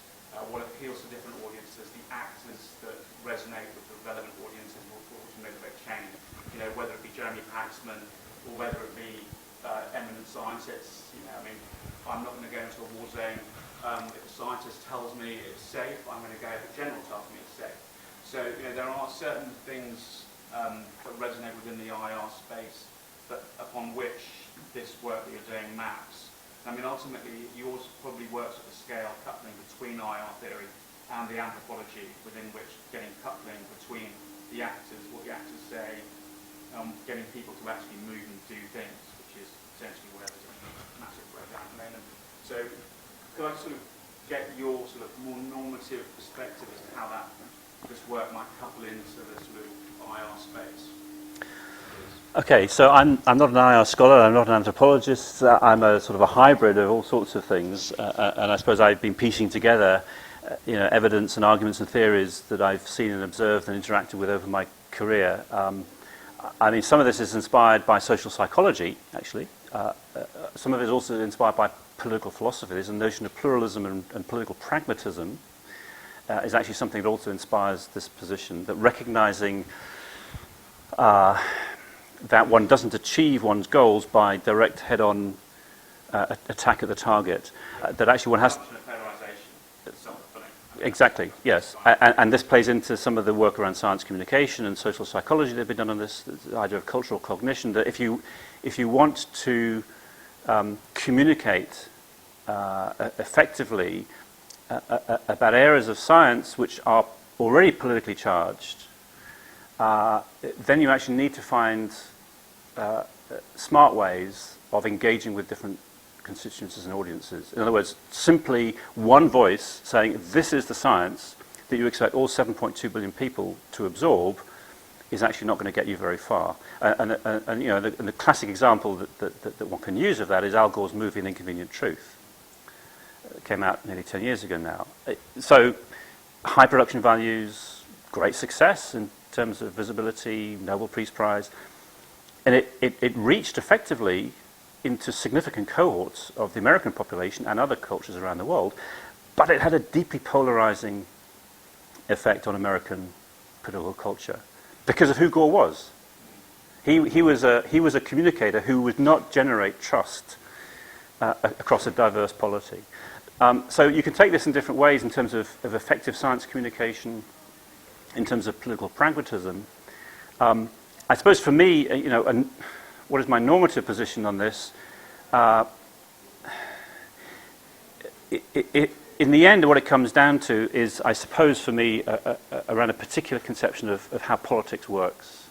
what appeals to different audiences, the actors that resonate with the relevant audiences or to motivate change. Whether it be Jeremy Paxman or whether it be eminent scientists. I'm not going to go into a war zone. If a scientist tells me it's safe, I'm going to go if a general tells me it's safe. So there are certain things that resonate within the IR space upon which this work that you're doing maps. Ultimately, yours probably works at the scale coupling between IR theory and the anthropology within which getting coupling between the actors, what the actors say, getting people to actually move and do things, which is essentially where there's a massive breakdown at the moment. So could I sort of get your sort of more normative perspective as to how this work might couple into the sort of IR space? Okay, so I'm not an IR scholar, I'm not an anthropologist, I'm a sort of a hybrid of all sorts of things, and I suppose I've been piecing together evidence and arguments and theories that I've seen and observed and interacted with over my career. Some of this is inspired by social psychology, actually. Some of it is also inspired by political philosophy. There's a notion of pluralism and political pragmatism is actually something that also inspires this position, that recognizing that one doesn't achieve one's goals by direct head-on attack at the target. That actually one has... Exactly, yes. And this plays into some of the work around science communication and social psychology that have been done on this, the idea of cultural cognition, that if you want to communicate effectively about areas of science which are already politically charged, then you actually need to find smart ways of engaging with different constituencies and audiences. In other words, simply one voice saying this is the science that you expect all 7.2 billion people to absorb is actually not going to get you very far. And you know, the classic example that one can use of that is Al Gore's movie An Inconvenient Truth. It came out nearly 10 years ago now. So high production values, great success in terms of visibility, Nobel Peace Prize, and it reached effectively into significant cohorts of the American population and other cultures around the world, but it had a deeply polarizing effect on American political culture because of who Gore was. He was a communicator who would not generate trust across a diverse polity. So you can take this in different ways in terms of effective science communication, in terms of political pragmatism. I suppose for me, you know, what is my normative position on this? In the end, what it comes down to is, I suppose for me, around a particular conception of how politics works.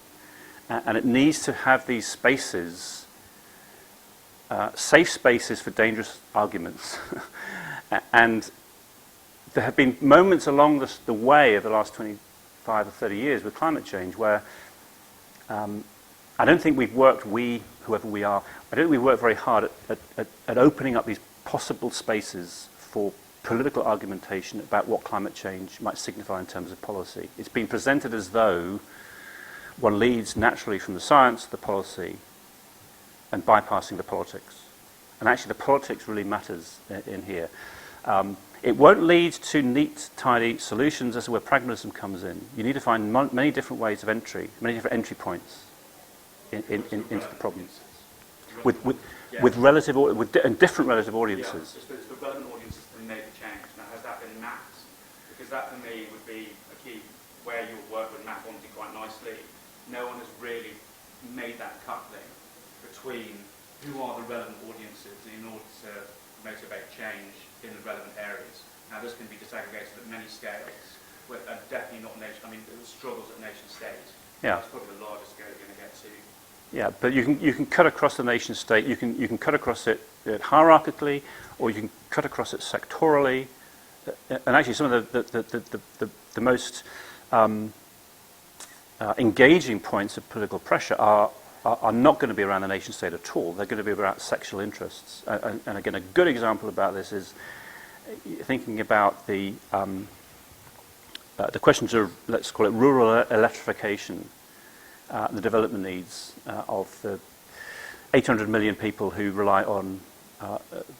And it needs to have these spaces, safe spaces for dangerous arguments. And there have been moments along the way of the last 25 or 30 years with climate change where I don't think we've worked, whoever we are, I don't think we've worked very hard at opening up these possible spaces for political argumentation about what climate change might signify in terms of policy. It's been presented as though one leads naturally from the science to the policy and bypassing the politics. And actually the politics really matters in here. It won't lead to neat, tidy solutions. That's where pragmatism comes in. You need to find many different ways of entry, many different entry points into the problems. With different relative audiences. Yeah, it's for relevant audiences to make the change. Now, has that been mapped? Because that, for me, would be a key where your work would map onto quite nicely. No one has really made that coupling between who are the relevant audiences in order to motivate change in the relevant areas. Now, this can be disaggregated at many scales, but definitely not nation. I mean, the struggles at nation state. Yeah. That's probably the largest scale you're going to get to. Yeah, but you can cut across the nation state. You can cut across it hierarchically, or you can cut across it sectorally. And actually, some of the most engaging points of political pressure are not going to be around the nation state at all. They're going to be about sectional interests. And again, a good example about this is thinking about the questions of, let's call it, rural electrification. The development needs of the 800 million people who rely on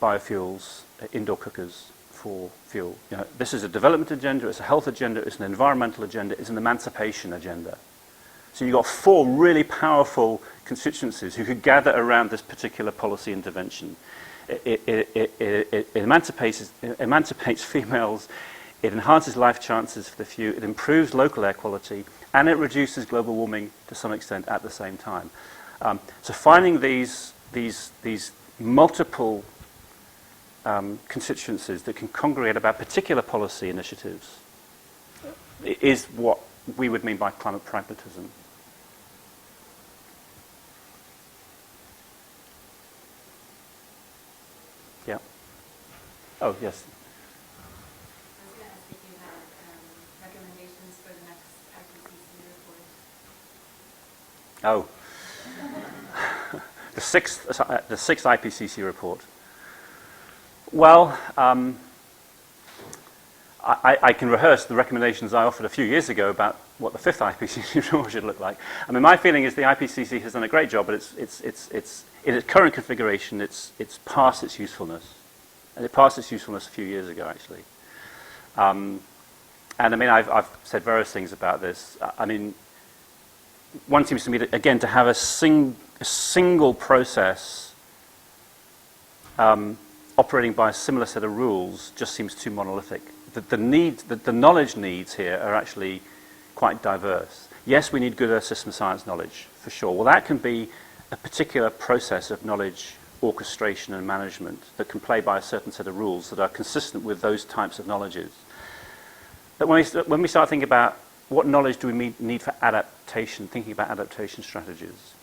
biofuels, indoor cookers for fuel. You know, this is a development agenda, it's a health agenda, it's an environmental agenda, it's an emancipation agenda. So you've got four really powerful constituencies who could gather around this particular policy intervention. It emancipates females, it enhances life chances for the few, it improves local air quality, and it reduces global warming to some extent at the same time. So finding these multiple constituencies that can congregate about particular policy initiatives is what we would mean by climate pragmatism. Yeah. Oh, yes. Oh, the sixth IPCC report. Well, I can rehearse the recommendations I offered a few years ago about what the fifth IPCC report should look like. I mean, my feeling is the IPCC has done a great job, but it's in its current configuration, it's past its usefulness, and it passed its usefulness a few years ago, actually. And I mean, I've said various things about this. I mean, one seems to me, again, to have a single process operating by a similar set of rules just seems too monolithic. The knowledge needs here are actually quite diverse. Yes, we need good Earth system science knowledge, for sure. Well, that can be a particular process of knowledge orchestration and management that can play by a certain set of rules that are consistent with those types of knowledges. But when we start thinking about what knowledge do we need for adaptation, thinking about adaptation strategies,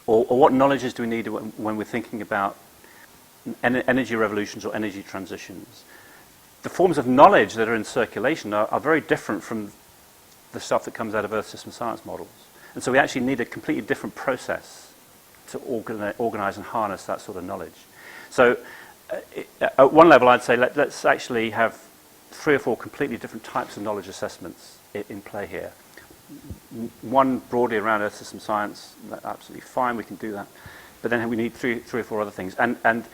or what knowledges do we need when we're thinking about energy revolutions or energy transitions, the forms of knowledge that are in circulation are very different from the stuff that comes out of Earth system science models. And so we actually need a completely different process to organize and harness that sort of knowledge. So at one level, I'd say let's actually have 3 or 4 completely different types of knowledge assessments in play here. One broadly around Earth system science, that's absolutely fine, we can do that. But then we need 3 or 4 other things. And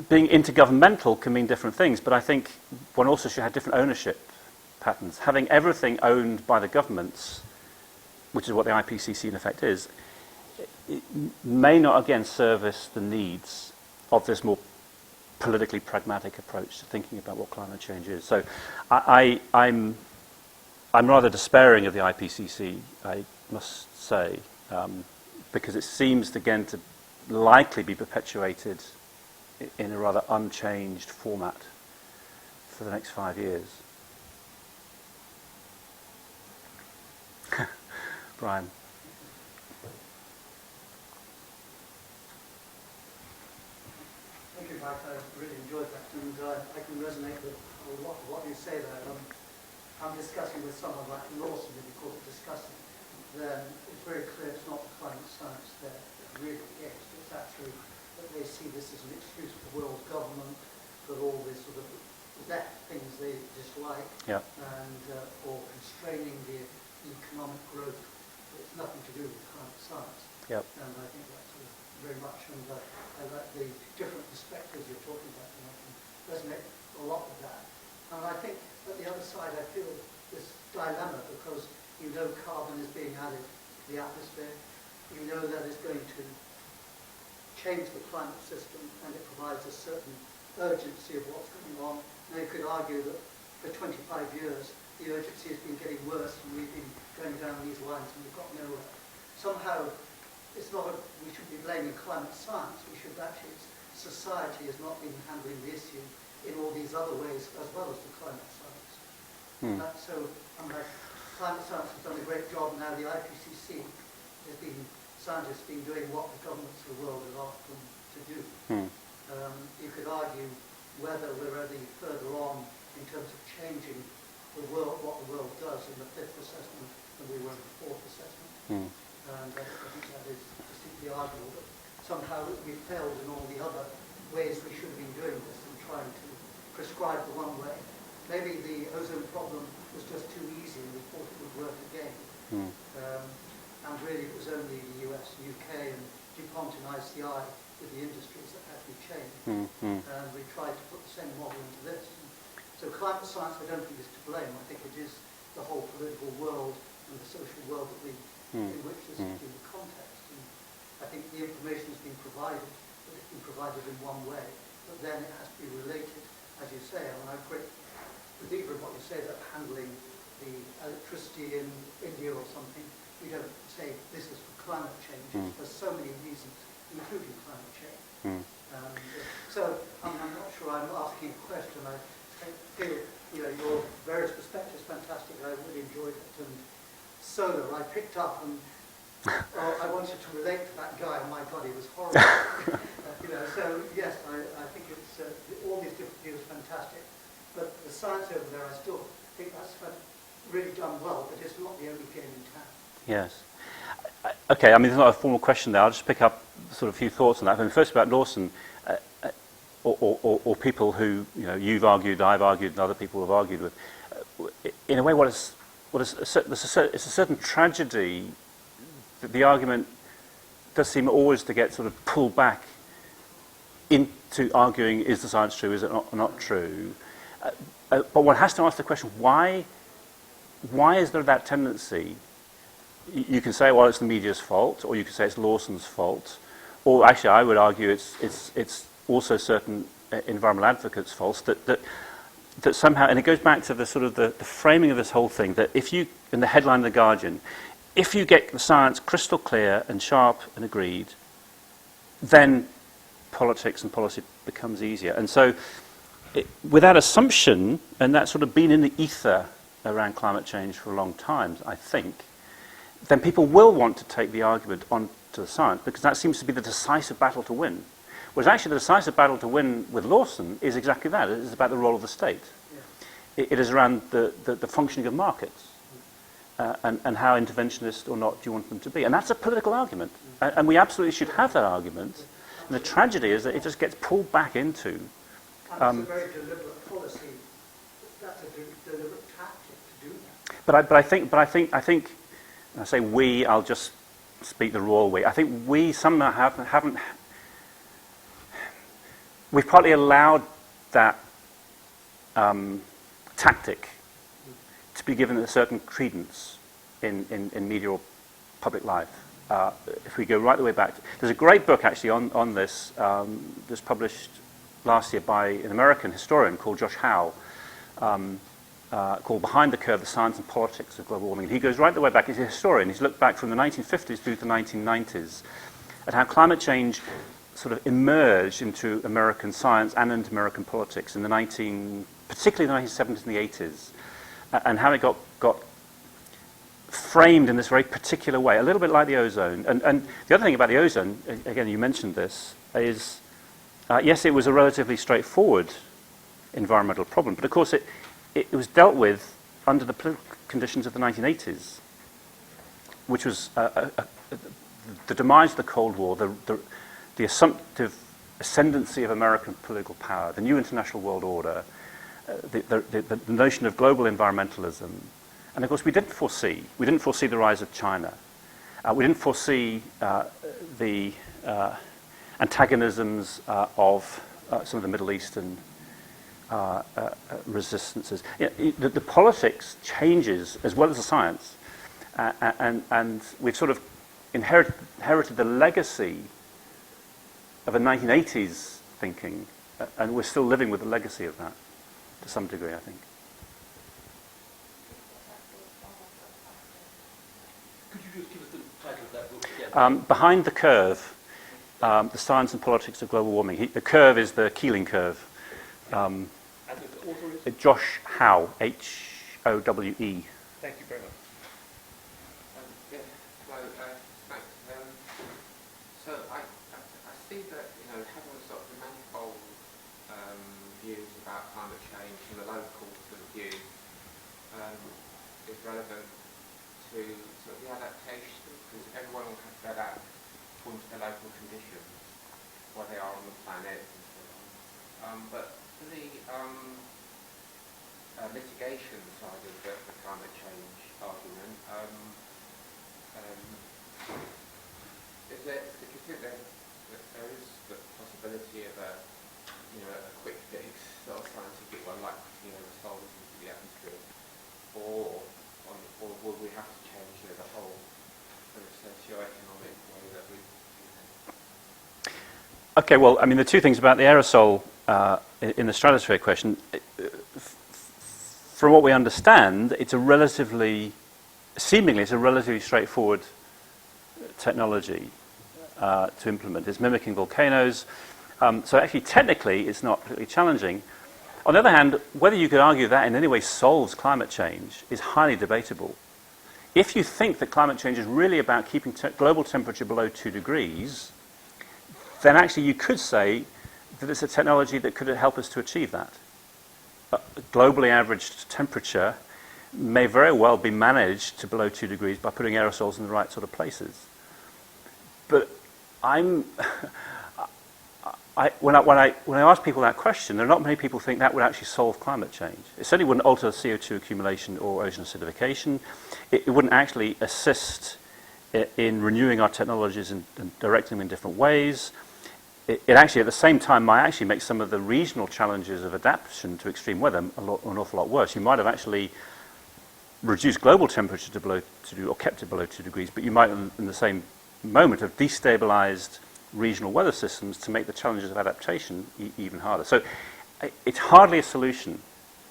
being intergovernmental can mean different things, but I think one also should have different ownership patterns. Having everything owned by the governments, which is what the IPCC in effect is, it may not again service the needs of this more politically pragmatic approach to thinking about what climate change is. So I'm rather despairing of the IPCC, I must say, because it seems again to likely be perpetuated in a rather unchanged format for the next 5 years. Brian. Thank you, Mike. I really enjoyed that, and I can resonate with a lot of what you say there. I'm discussing with someone like Lawson, if you call it discussing, then it's very clear it's not the climate science there that really is. It's actually that they see this as an excuse for world government, for all these sort of left things they dislike, yeah, and for constraining the economic growth. It's nothing to do with climate science. Yep. And I think that's very much, and I like the different perspectives you're talking about, and I can resonate a lot with that. And I think at the other side, I feel this dilemma, because you know carbon is being added to the atmosphere, you know that it's going to change the climate system, and it provides a certain urgency of what's going on. Now you could argue that for 25 years, the urgency has been getting worse, and we've been going down these lines, and we've got nowhere. Somehow, it's not we should be blaming climate science. We should actually, society has not been handling the issue in all these other ways as well as the climate science. So, climate science has done a great job now. The IPCC has been, scientists have been doing what the governments of the world have asked them to do. You could argue whether we're any further on in terms of changing the world, what the world does in the 5th assessment than we were in the 4th assessment. And I think that is distinctly arguable, but somehow we failed in all the other ways we should have been doing this and trying to prescribe the one way. Maybe the ozone problem was just too easy and we thought it would work again. And really it was only the US, UK and DuPont and ICI with the industries that had to be changed. And we tried to put the same model into this. So climate science I don't think is to blame. I think it is the whole political world and the social world that we in which this is in the context. And I think the information has been provided, but it's been provided in one way. But then it has to be related, as you say, and I'm a great believer of what you say, that handling the electricity in India or something, we don't say this is for climate change. There's so many reasons, including climate change. So I'm not sure I'm asking a question. I feel your various perspectives fantastic. I really enjoyed it. And solar, I picked up and I wanted to relate to that guy. My God, he was horrible. So yes, I think it's all these different views are fantastic. But the science over there, I still think that's really done well. But it's not the only game in town. Yes. Okay. I mean, there's not a formal question there. I'll just pick up sort of a few thoughts on that. I mean, first about Lawson, or people who you've argued, I've argued, and other people have argued with. In a way, it's a certain tragedy that the argument does seem always to get sort of pulled back into arguing, is the science true, is it not true? But one has to ask the question, why is there that tendency you can say, well, it's the media's fault, or you can say it's Lawson's fault, or actually I would argue it's also certain environmental advocates' faults that somehow, and it goes back to the sort of the framing of this whole thing, that if you, in the headline of The Guardian, if you get the science crystal clear and sharp and agreed, then politics and policy becomes easier. And so with that assumption, and that's sort of been in the ether around climate change for a long time, I think, then people will want to take the argument on to the science, because that seems to be the decisive battle to win. Whereas actually the decisive battle to win with Lawson is exactly that. It is about the role of the state. Yeah. It is around the functioning of markets and how interventionist or not do you want them to be. And that's a political argument. And we absolutely should have that argument. And the tragedy is that it just gets pulled back into... And it's a very deliberate policy. That's a deliberate tactic to do that. But I think, I say we, I'll just speak the royal we. I think we somehow haven't we've partly allowed that tactic to be given a certain credence in media or public life. If we go right the way back, there's a great book actually on this, just published last year by an American historian called Josh Howe, called Behind the Curve, The Science and Politics of Global Warming. And he goes right the way back. He's a historian. He's looked back from the 1950s through the 1990s at how climate change sort of emerged into American science and into American politics in particularly the 1970s and the 80s, and how it got framed in this very particular way, a little bit like the ozone. And the other thing about the ozone, again, you mentioned this, is yes, it was a relatively straightforward environmental problem, but of course it was dealt with under the political conditions of the 1980s, which was the demise of the Cold War, the assumptive ascendancy of American political power, the new international world order, the notion of global environmentalism. And of course we didn't foresee the rise of China. We didn't foresee the antagonisms of some of the Middle Eastern resistances. The politics changes as well as the science, and we've sort of inherited the legacy of a 1980s thinking, and we're still living with the legacy of that to some degree, I think. Could you just give us the title of that book again? Behind the Curve, The Science and Politics of Global Warming. The curve is the Keeling curve. And the author is? Josh Howe, Howe. Thank you very much. So I see that, having sort of the manifold views about climate change and the local sort of view is relevant to sort of the adaptation, because everyone will have to adapt according to their local conditions, where they are on the planet and so on. But for the mitigation side of the climate change argument, do you think that there is the possibility of a quick fix, sort of scientific one, like the solar into the atmosphere, or will we have to change the whole sort of socio-economic way that we? Okay, well, I mean, the two things about the aerosol in the stratosphere question. From what we understand, it's seemingly a relatively straightforward technology to implement. It's mimicking volcanoes, so actually technically it's not particularly challenging. On the other hand, whether you could argue that in any way solves climate change is highly debatable. If you think that climate change is really about keeping global temperature below 2 degrees, then actually you could say that it's a technology that could help us to achieve that. Globally averaged temperature may very well be managed to below 2 degrees by putting aerosols in the right sort of places. But when I ask people that question, there are not many people who think that would actually solve climate change. It certainly wouldn't alter CO2 accumulation or ocean acidification. It wouldn't actually assist in renewing our technologies and directing them in different ways. It actually, at the same time, might actually make some of the regional challenges of adaptation to extreme weather an awful lot worse. You might have actually reduced global temperature to below 2, or kept it below 2 degrees, but you might, in the same moment, have destabilized regional weather systems to make the challenges of adaptation even harder. So it's hardly a solution,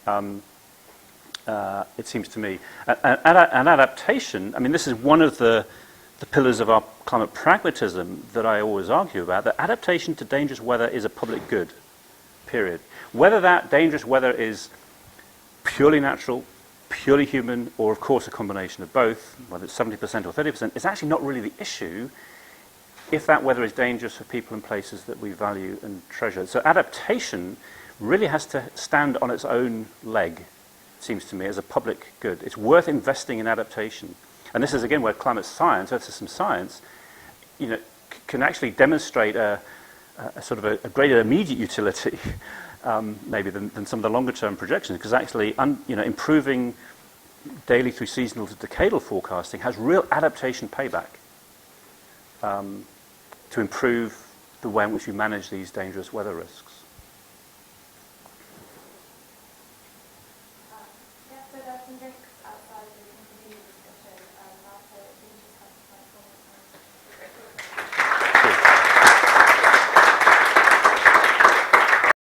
it seems to me. And adaptation, I mean, this is one of the pillars of our climate pragmatism that I always argue about, that adaptation to dangerous weather is a public good, period. Whether that dangerous weather is purely natural, purely human, or of course a combination of both, whether it's 70% or 30%, is actually not really the issue if that weather is dangerous for people and places that we value and treasure. So adaptation really has to stand on its own leg, it seems to me, as a public good. It's worth investing in adaptation. And this is, again, where climate science, earth system science, can actually demonstrate a sort of a greater immediate utility, maybe than some of the longer-term projections, because actually, improving daily through seasonal to decadal forecasting has real adaptation payback to improve the way in which we manage these dangerous weather risks.